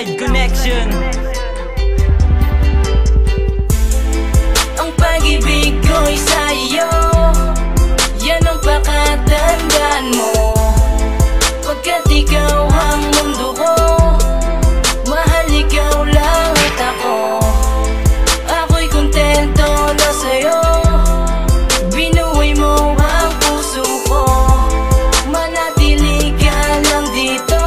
Worldwide Connection. Ang pag-ibig ko'y sa'yo, yan ang pakatandaan mo. Pagkat ikaw ang mundo ko, mahal ikaw lang at ako. Ako'y kontento na sa'yo, binuhay mo ang puso ko. Manatili ka lang dito,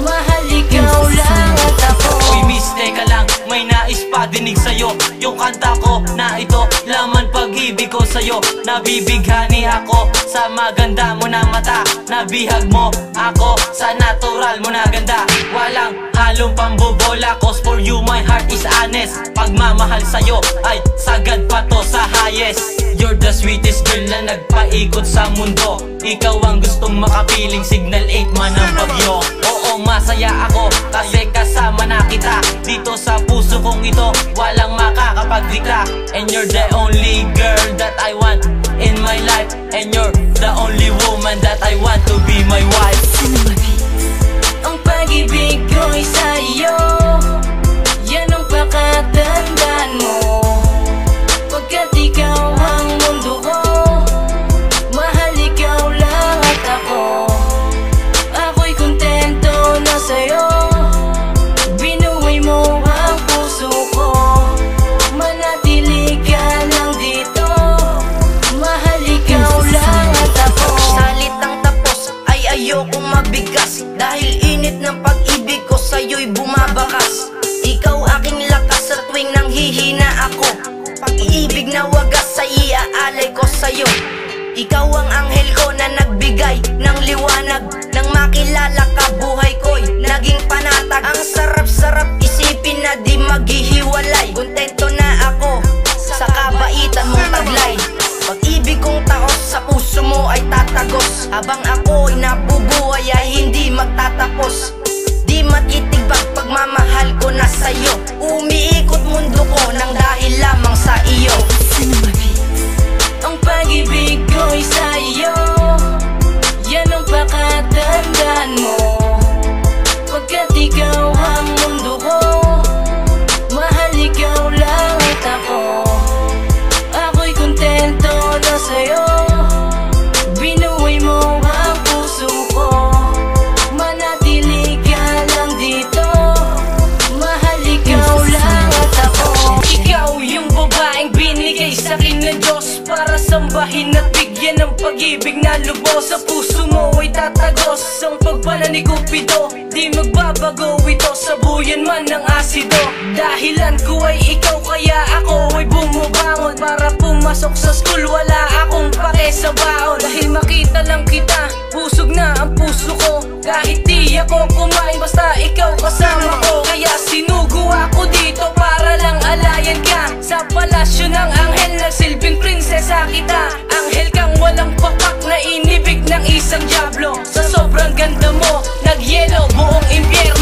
mahal ikaw lang at ako. Uy miss, teka lang, may nais pa dinig sa'yo. Yung kanta ko na ito, laman pag-ibig ko sa'yo. Nabibighani ako sa maganda mo na mata. Nabihag mo ako sa natural mo na ganda. Walang halong pambobola, cause for you my heart is honest. Pagmamahal sa'yo ay sagad pa to sa highest. You're the sweetest girl na nagpaikot sa mundo. Ikaw ang gustong makapiling, signal 8 man ang bagyo. Oo, masaya ako kasi kasama na kita dito sa puso kong ito, walang makakapagdikta. And you're the only girl that I want in my life, and you're the only woman that I want to be my wife. Ang pag-ibig ko'y sa'yo, yan ang pakatandaan mo. Pagkat ikaw ang mundo ko, mahal ikaw lang at ako. Ako'y kontento na sa'yo, binuhay mo ang puso ko. Manatili ka lang dito, mahal ikaw lang at ako. Salitang tapos ay ayokong mabigas, dahil init ng pag-ibig ko sa'yo'y bumabakas. Ikaw aking lakas sa tuwing nanghihina ako, pag-ibig na wagas ay iaalay ko sa'yo. Ikaw ang anghel ko na nagbigay ng liwanag. Nang makilala ka, buhay ko'y naging panatag. Ang sarap-sarap isipin na di maghihiwalay. Kontento na ako sa kabaitan mong taglay. Pag-ibig kong taos sa puso mo ay tatagos. Habang ako'y nabubuhay ay hindi magtatapos. Di matitigbag pagmamahal ko na sa'yo. Umiikot mundo ko nang dahil lamang sa iyo. Ang pag-ibig ko'y sa'yo, yan ang pakatandaan mo. Pagkat ikaw ang mundo ko, mahal ikaw lang at ako. Ako'y kontento na sa'yo, binuhay mo ang puso ko. Manatili ka lang dito, mahal ikaw lang at ako. Ikaw yung babaeng binigay sa'kin ng Diyos para sambahin at bigyan ng pag-ibig na lubos. Sa puso mo ay tatagos ang pagpala ni Cupido. Di magbabago ito sa buyan man ng asido. Dahilan ko ay ikaw, kaya ako ay bumubangon. Para pumasok sa school, wala akong pake sa baon. Dahil makita lang kita, busog na ang puso ko. Kahit di ako kumain, basta ikaw kasama ko. Kaya sinugo ako dito para lang alayan ka. Sa palasyo ng anghel, nagsilbing prinsesa kita. Anghel kang walang papak na inibig ng isang diablo. Sa sobrang ganda mo, nagyelo buong impyerno.